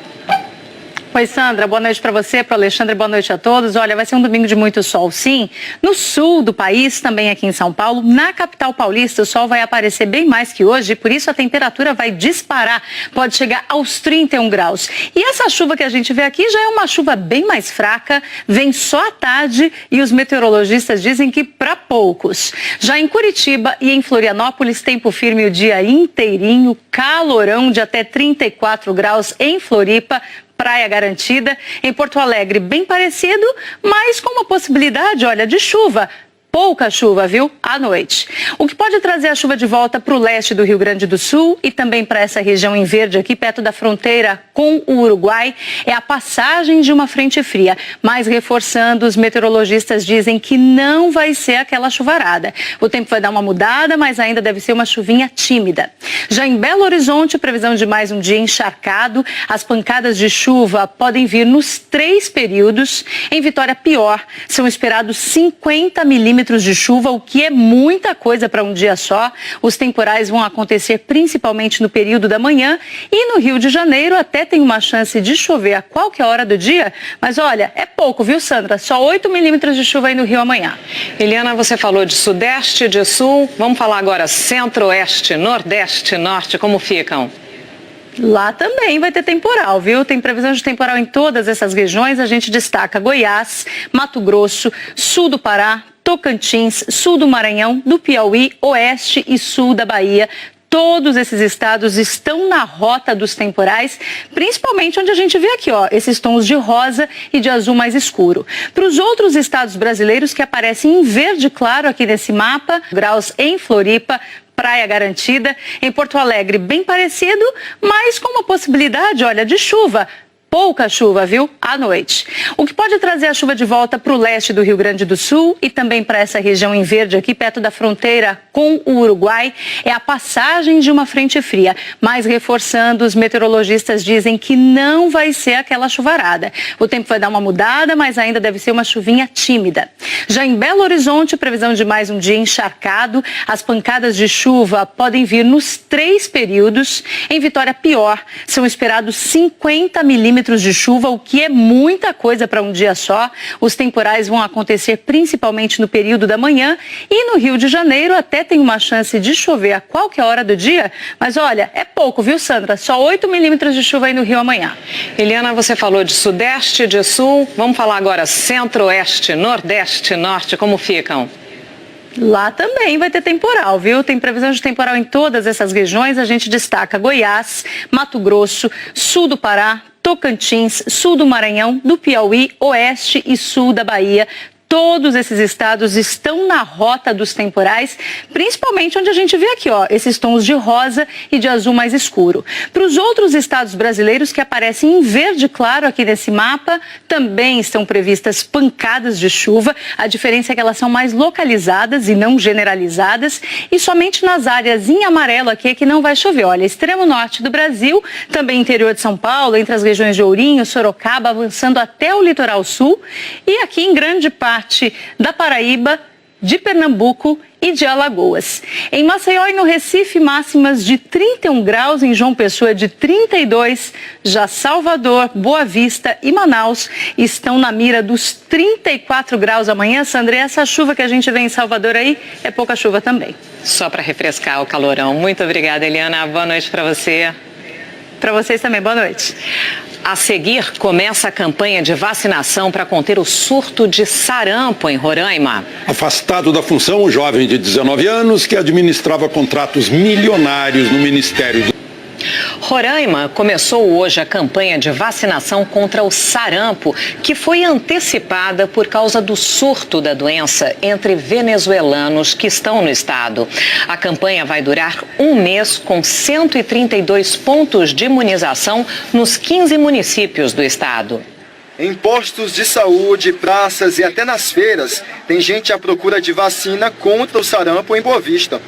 Oi, Sandra, boa noite para você, para o Alexandre, boa noite a todos. Olha, vai ser um domingo de muito sol, sim. No sul do país, também aqui em São Paulo, na capital paulista, o sol vai aparecer bem mais que hoje, por isso a temperatura vai disparar, pode chegar aos 31 graus. E essa chuva que a gente vê aqui já é uma chuva bem mais fraca, vem só à tarde e os meteorologistas dizem que para poucos. Já em Curitiba e em Florianópolis, tempo firme o dia inteirinho, calorão de até 34 graus em Floripa, praia garantida. Em Porto Alegre, bem parecido, mas com uma possibilidade, olha, de chuva Pouca chuva, viu? À noite. O que pode trazer a chuva de volta para o leste do Rio Grande do Sul e também para essa região em verde aqui perto da fronteira com o Uruguai é a passagem de uma frente fria. Mas reforçando, os meteorologistas dizem que não vai ser aquela chuvarada. O tempo vai dar uma mudada, mas ainda deve ser uma chuvinha tímida. Já em Belo Horizonte, previsão de mais um dia encharcado. As pancadas de chuva podem vir nos 3 períodos. Em Vitória, pior. São esperados 50 milímetros de chuva, o que é muita coisa para um dia só. Os temporais vão acontecer principalmente no período da manhã e no Rio de Janeiro até tem uma chance de chover a qualquer hora do dia, mas olha, é pouco, viu, Sandra? Só 8 milímetros de chuva aí no Rio amanhã. Eliana, você falou de sudeste, de sul, vamos falar agora centro-oeste, nordeste, norte, como ficam? Lá também vai ter temporal, viu? Tem previsão de temporal em todas essas regiões. A gente destaca Goiás, Mato Grosso, sul do Pará, Tocantins, sul do Maranhão, do Piauí, oeste e sul da Bahia. Todos esses estados estão na rota dos temporais, principalmente onde a gente vê aqui, ó, esses tons de rosa e de azul mais escuro. Para os outros estados brasileiros que aparecem em verde claro aqui nesse mapa, graus em Floripa, praia garantida, em Porto Alegre bem parecido, mas com uma possibilidade, olha, de chuva. Pouca chuva, viu? À noite. O que pode trazer a chuva de volta para o leste do Rio Grande do Sul e também para essa região em verde aqui perto da fronteira com o Uruguai é a passagem de uma frente fria. Mas reforçando, os meteorologistas dizem que não vai ser aquela chuvarada. O tempo vai dar uma mudada, mas ainda deve ser uma chuvinha tímida. Já em Belo Horizonte, previsão de mais um dia encharcado. As pancadas de chuva podem vir nos 3 períodos. Em Vitória, pior. São esperados 50 milímetros de chuva, o que é muita coisa para um dia só. Os temporais vão acontecer principalmente no período da manhã e no Rio de Janeiro até tem uma chance de chover a qualquer hora do dia, mas olha, é pouco, viu, Sandra? Só 8 milímetros de chuva aí no Rio amanhã. Eliana, você falou de sudeste, de sul, vamos falar agora centro-oeste, nordeste, norte, como ficam? Lá também vai ter temporal, viu? Tem previsão de temporal em todas essas regiões. A gente destaca Goiás, Mato Grosso, sul do Pará, Tocantins, sul do Maranhão, do Piauí, oeste e sul da Bahia. Todos esses estados estão na rota dos temporais, principalmente onde a gente vê aqui, ó, esses tons de rosa e de azul mais escuro. Para os outros estados brasileiros que aparecem em verde claro aqui nesse mapa, também estão previstas pancadas de chuva. A diferença é que elas são mais localizadas e não generalizadas. E somente nas áreas em amarelo aqui é que não vai chover. Olha, extremo norte do Brasil, também interior de São Paulo, entre as regiões de Ourinho, Sorocaba, avançando até o litoral sul. E aqui em grande parte da Paraíba, de Pernambuco e de Alagoas. Em Maceió e no Recife, máximas de 31 graus, em João Pessoa de 32, já Salvador, Boa Vista e Manaus estão na mira dos 34 graus amanhã. Sandra, essa chuva que a gente vê em Salvador aí é pouca chuva também. Só para refrescar o calorão. Muito obrigada, Eliana. Boa noite para você. Para vocês também, boa noite. A seguir, começa a campanha de vacinação para conter o surto de sarampo em Roraima. Afastado da função, o jovem de 19 anos que administrava contratos milionários no Ministério do... Roraima começou hoje a campanha de vacinação contra o sarampo, que foi antecipada por causa do surto da doença entre venezuelanos que estão no estado. A campanha vai durar um mês com 132 pontos de imunização nos 15 municípios do estado. Em postos de saúde, praças e até nas feiras, tem gente à procura de vacina contra o sarampo em Boa Vista.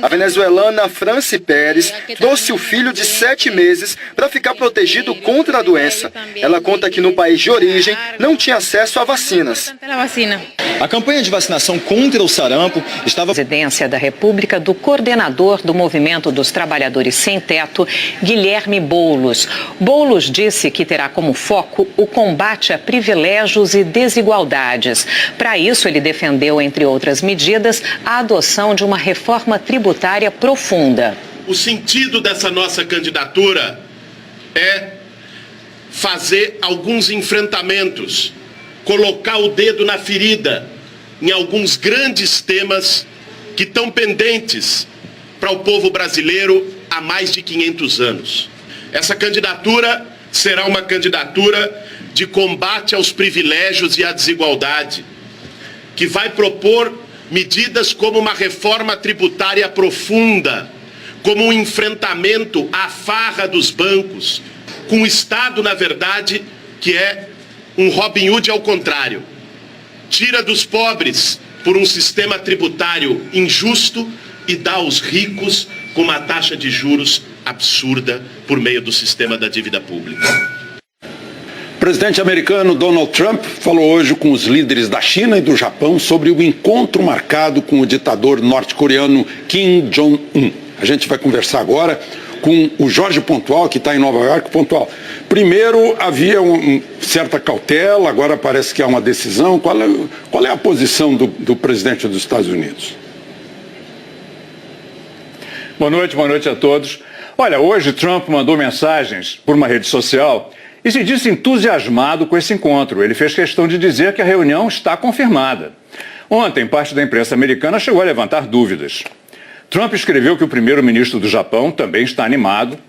A venezuelana Franci Pérez trouxe o filho de 7 meses para ficar protegido contra a doença. Ela conta que no país de origem não tinha acesso a vacinas. A campanha de vacinação contra o sarampo estava... Presidência da República do coordenador do Movimento dos Trabalhadores Sem Teto, Guilherme Boulos. Boulos disse que terá como foco o combate a privilégios e desigualdades. Para isso, ele defendeu, entre outras medidas, a adoção de uma reforma tributária profunda. O sentido dessa nossa candidatura é fazer alguns enfrentamentos, colocar o dedo na ferida em alguns grandes temas que estão pendentes para o povo brasileiro há mais de 500 anos. Essa candidatura será uma candidatura de combate aos privilégios e à desigualdade, que vai propor medidas como uma reforma tributária profunda, como um enfrentamento à farra dos bancos, com o Estado, na verdade, que é um Robin Hood ao contrário. Tira dos pobres por um sistema tributário injusto e dá aos ricos com uma taxa de juros absurda por meio do sistema da dívida pública. O presidente americano Donald Trump falou hoje com os líderes da China e do Japão sobre o encontro marcado com o ditador norte-coreano Kim Jong-un. A gente vai conversar agora com o Jorge Pontual, que está em Nova York. Pontual, primeiro havia certa cautela, agora parece que há uma decisão. Qual é a posição do presidente dos Estados Unidos? Boa noite a todos. Olha, hoje Trump mandou mensagens por uma rede social e se disse entusiasmado com esse encontro. Ele fez questão de dizer que a reunião está confirmada. Ontem, parte da imprensa americana chegou a levantar dúvidas. Trump escreveu que o primeiro-ministro do Japão também está animado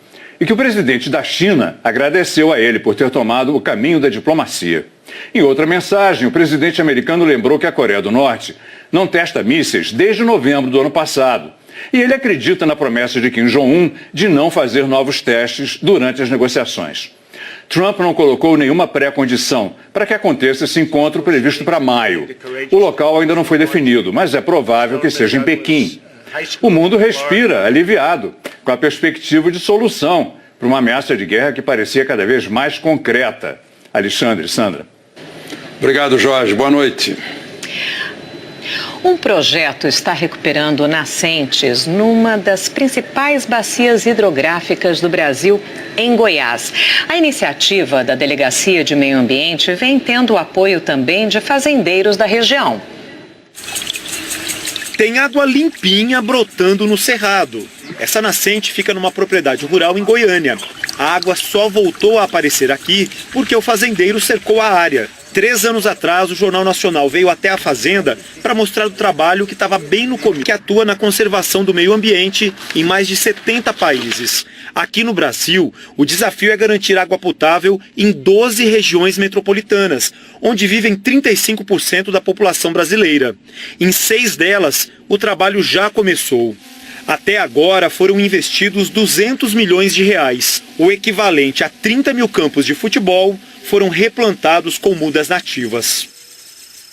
e que o presidente da China agradeceu a ele por ter tomado o caminho da diplomacia. Em outra mensagem, o presidente americano lembrou que a Coreia do Norte não testa mísseis desde novembro do ano passado. E ele acredita na promessa de Kim Jong-un de não fazer novos testes durante as negociações. Trump não colocou nenhuma pré-condição para que aconteça esse encontro previsto para maio. O local ainda não foi definido, mas é provável que seja em Pequim. O mundo respira aliviado com a perspectiva de solução para uma ameaça de guerra que parecia cada vez mais concreta. Alexandre, Sandra. Obrigado, Jorge. Boa noite. Um projeto está recuperando nascentes numa das principais bacias hidrográficas do Brasil, em Goiás. A iniciativa da Delegacia de Meio Ambiente vem tendo o apoio também de fazendeiros da região. Tem água limpinha brotando no cerrado. Essa nascente fica numa propriedade rural em Goiânia. A água só voltou a aparecer aqui porque o fazendeiro cercou a área. 3 anos atrás, o Jornal Nacional veio até a fazenda para mostrar o trabalho que estava bem no começo, que atua na conservação do meio ambiente em mais de 70 países. Aqui no Brasil, o desafio é garantir água potável em 12 regiões metropolitanas, onde vivem 35% da população brasileira. Em 6 delas, o trabalho já começou. Até agora foram investidos 200 milhões de reais, o equivalente a 30 mil campos de futebol, foram replantados com mudas nativas.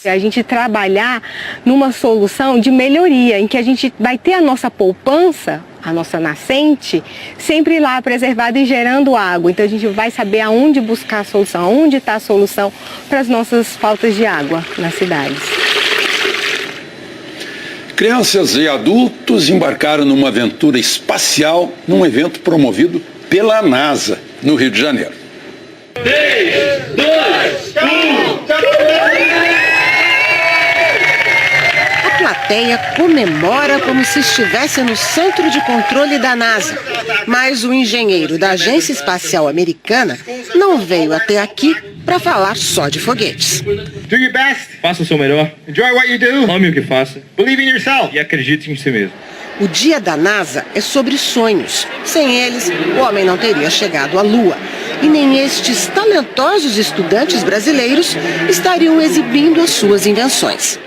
A gente trabalhar numa solução de melhoria, em que a gente vai ter a nossa poupança, a nossa nascente, sempre lá preservada e gerando água. Então a gente vai saber aonde buscar a solução, aonde está a solução para as nossas faltas de água nas cidades. Crianças e adultos embarcaram numa aventura espacial num evento promovido pela NASA, no Rio de Janeiro. 3, 2, 1... A plateia comemora como se estivesse no centro de controle da NASA. Mas o engenheiro da Agência Espacial Americana não veio até aqui para falar só de foguetes. Do your best. Faça o seu melhor. Enjoy what you do. Ame o que faça. Believe in yourself. E acredite em si mesmo. O dia da NASA é sobre sonhos. Sem eles, o homem não teria chegado à Lua. E nem estes talentosos estudantes brasileiros estariam exibindo as suas invenções.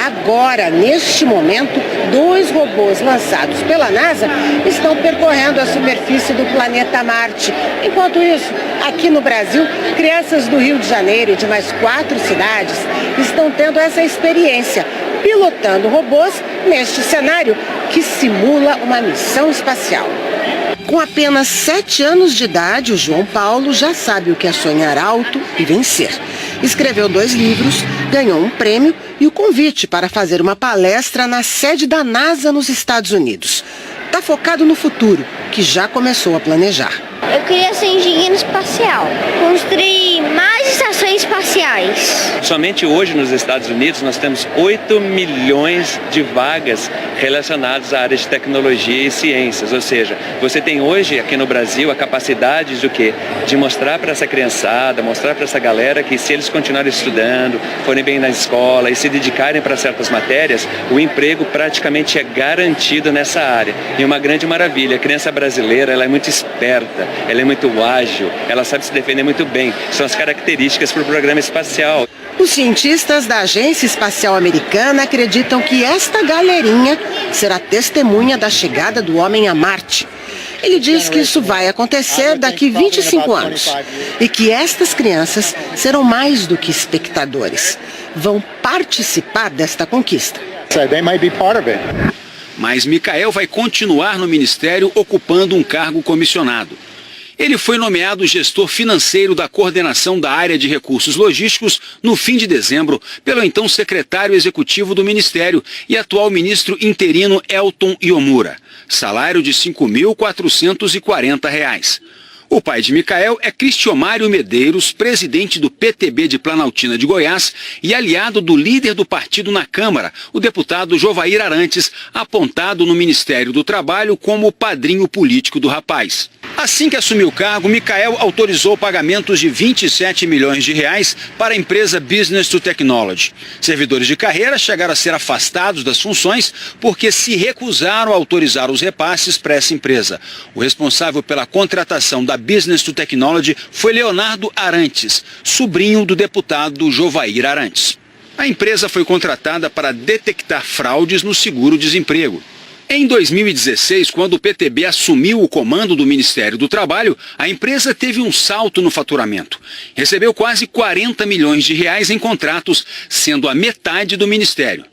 Agora, neste momento, 2 robôs lançados pela NASA estão percorrendo a superfície do planeta Marte. Enquanto isso, aqui no Brasil, crianças do Rio de Janeiro e de mais 4 cidades estão tendo essa experiência, pilotando robôs neste cenário que simula uma missão espacial. Com apenas 7 anos de idade, o João Paulo já sabe o que é sonhar alto e vencer. Escreveu 2 livros, ganhou um prêmio e o convite para fazer uma palestra na sede da NASA nos Estados Unidos. Está focado no futuro, que já começou a planejar. Eu queria ser engenheiro espacial, construir mais estações espaciais. Somente hoje nos Estados Unidos nós temos 8 milhões de vagas relacionadas à área de tecnologia e ciências. Ou seja, você tem hoje aqui no Brasil a capacidade de o quê? De mostrar para essa criançada, mostrar para essa galera que se eles continuarem estudando, forem bem na escola e se dedicarem para certas matérias, o emprego praticamente é garantido nessa área. E uma grande maravilha, a criança brasileira ela é muito esperta. ela é muito ágil, ela sabe se defender muito bem. São as características para o programa espacial. Os cientistas da Agência Espacial Americana acreditam que esta galerinha será testemunha da chegada do homem a Marte. Ele diz que isso vai acontecer daqui 25 anos e que estas crianças serão mais do que espectadores. Vão participar desta conquista. Mas Michael vai continuar no ministério ocupando um cargo comissionado. Ele foi nomeado gestor financeiro da coordenação da área de recursos logísticos no fim de dezembro pelo então secretário executivo do ministério e atual ministro interino Elton Iomura. Salário de R$ 5.440. O pai de Michael é Cristiomário Medeiros, presidente do PTB de Planaltina de Goiás e aliado do líder do partido na Câmara, o deputado Jovair Arantes, apontado no Ministério do Trabalho como o padrinho político do rapaz. Assim que assumiu o cargo, Michael autorizou pagamentos de R$ 27 milhões para a empresa Business to Technology. Servidores de carreira chegaram a ser afastados das funções porque se recusaram a autorizar os repasses para essa empresa. O responsável pela contratação da Business to Technology foi Leonardo Arantes, sobrinho do deputado Jovair Arantes. A empresa foi contratada para detectar fraudes no seguro-desemprego. Em 2016, quando o PTB assumiu o comando do Ministério do Trabalho, a empresa teve um salto no faturamento. Recebeu quase R$ 40 milhões em contratos, sendo a metade do Ministério.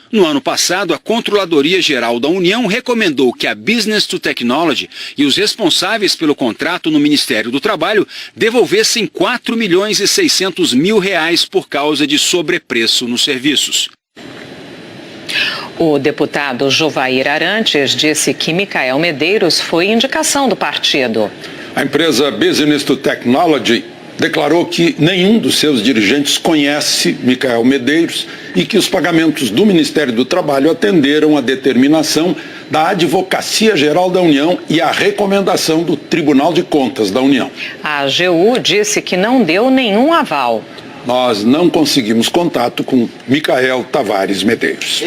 No ano passado, a Controladoria Geral da União recomendou que a Business to Technology e os responsáveis pelo contrato no Ministério do Trabalho devolvessem R$ 4.600.000 por causa de sobrepreço nos serviços. O deputado Jovair Arantes disse que Michael Medeiros foi indicação do partido. A empresa Business to Technology declarou que nenhum dos seus dirigentes conhece Michael Medeiros e que os pagamentos do Ministério do Trabalho atenderam à determinação da Advocacia Geral da União e à recomendação do Tribunal de Contas da União. A AGU disse que não deu nenhum aval. Nós não conseguimos contato com Michael Tavares Medeiros.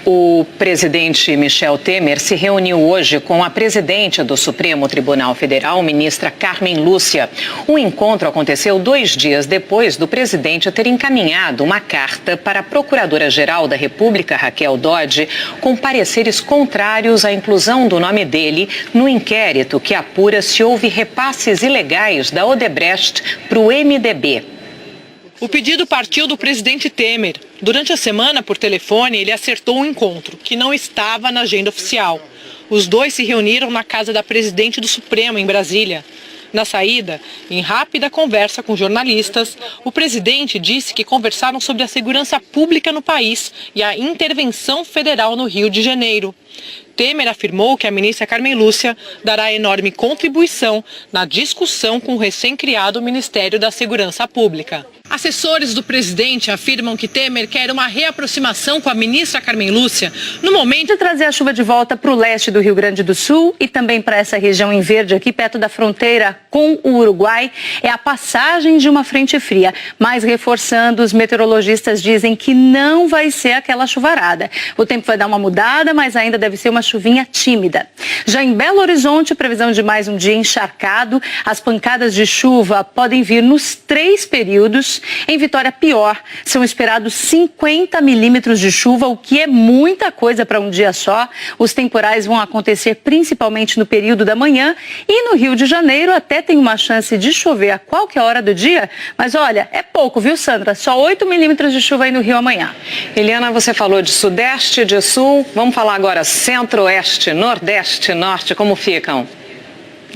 O presidente Michel Temer se reuniu hoje com a presidente do Supremo Tribunal Federal, ministra Carmen Lúcia. O encontro aconteceu 2 dias depois do presidente ter encaminhado uma carta para a Procuradora-Geral da República, Raquel Dodge, com pareceres contrários à inclusão do nome dele no inquérito que apura se houve repasses ilegais da Odebrecht para o MDB. O pedido partiu do presidente Temer. Durante a semana, por telefone, ele acertou um encontro, que não estava na agenda oficial. Os dois se reuniram na casa da presidente do Supremo, em Brasília. Na saída, em rápida conversa com jornalistas, o presidente disse que conversaram sobre a segurança pública no país e a intervenção federal no Rio de Janeiro. Temer afirmou que a ministra Carmen Lúcia dará enorme contribuição na discussão com o recém-criado Ministério da Segurança Pública. Assessores do presidente afirmam que Temer quer uma reaproximação com a ministra Carmen Lúcia no momento de trazer a chuva de volta para o leste do Rio Grande do Sul e também para essa região em verde aqui perto da fronteira com o Uruguai é a passagem de uma frente fria. Mas reforçando, os meteorologistas dizem que não vai ser aquela chuvarada. O tempo vai dar uma mudada, mas ainda deve ser uma chuvinha tímida. Já em Belo Horizonte, previsão de mais um dia encharcado. As pancadas de chuva podem vir nos 3 períodos. Em Vitória, pior. São esperados 50 milímetros de chuva, o que é muita coisa para um dia só. Os temporais vão acontecer principalmente no período da manhã e no Rio de Janeiro até tem uma chance de chover a qualquer hora do dia. Mas olha, é pouco, viu, Sandra? Só 8 milímetros de chuva aí no Rio amanhã. Eliana, você falou de sudeste, de sul. Vamos falar agora centro-oeste, nordeste, norte. Como ficam?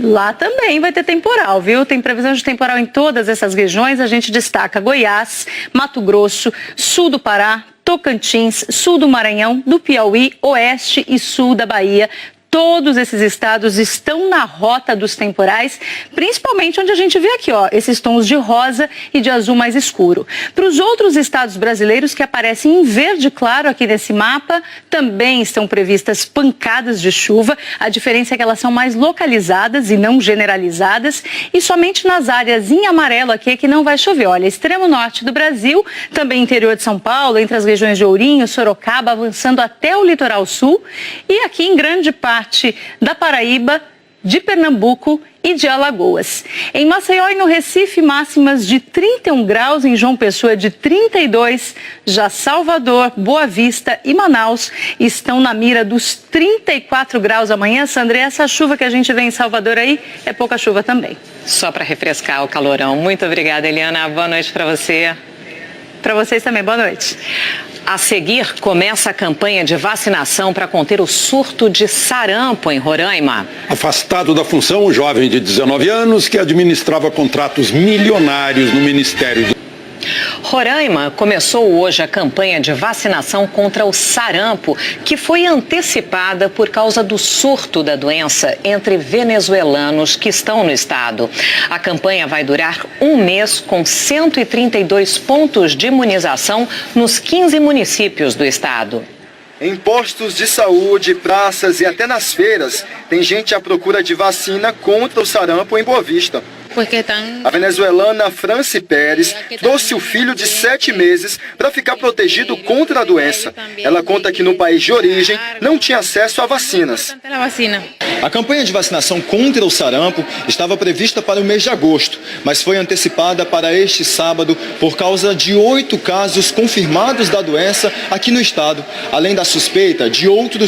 Lá também vai ter temporal, viu? Tem previsão de temporal em todas essas regiões. A gente destaca Goiás, Mato Grosso, sul do Pará, Tocantins, sul do Maranhão, do Piauí, oeste e sul da Bahia. Todos esses estados estão na rota dos temporais, principalmente onde a gente vê aqui, ó, esses tons de rosa e de azul mais escuro. Para os outros estados brasileiros que aparecem em verde claro aqui nesse mapa, também estão previstas pancadas de chuva. A diferença é que elas são mais localizadas e não generalizadas. E somente nas áreas em amarelo aqui é que não vai chover. Olha, extremo norte do Brasil, também interior de São Paulo, entre as regiões de Ourinho, Sorocaba, avançando até o litoral sul. E aqui em grande parte da Paraíba de Pernambuco e de Alagoas. Em Maceió e no Recife, máximas de 31 graus, em João Pessoa de 32, já Salvador, Boa Vista e Manaus estão na mira dos 34 graus amanhã. Sandra, essa chuva que a gente vê em Salvador aí é pouca chuva também. Só para refrescar o calorão. Muito obrigada, Eliana. Boa noite para você. Para vocês também, boa noite. A seguir, começa a campanha de vacinação para conter o surto de sarampo em Roraima. Afastado da função, o jovem de 19 anos que administrava contratos milionários no Ministério do... Roraima começou hoje a campanha de vacinação contra o sarampo, que foi antecipada por causa do surto da doença entre venezuelanos que estão no estado. A campanha vai durar um mês com 132 pontos de imunização nos 15 municípios do estado. Em postos de saúde, praças e até nas feiras, tem gente à procura de vacina contra o sarampo em Boa Vista. A venezuelana Franci Pérez trouxe o filho de 7 meses para ficar protegido contra a doença. Ela conta que no país de origem não tinha acesso a vacinas. A campanha de vacinação contra o sarampo estava prevista para o mês de agosto, mas foi antecipada para este sábado por causa de 8 casos confirmados da doença aqui no estado, além da suspeita de outros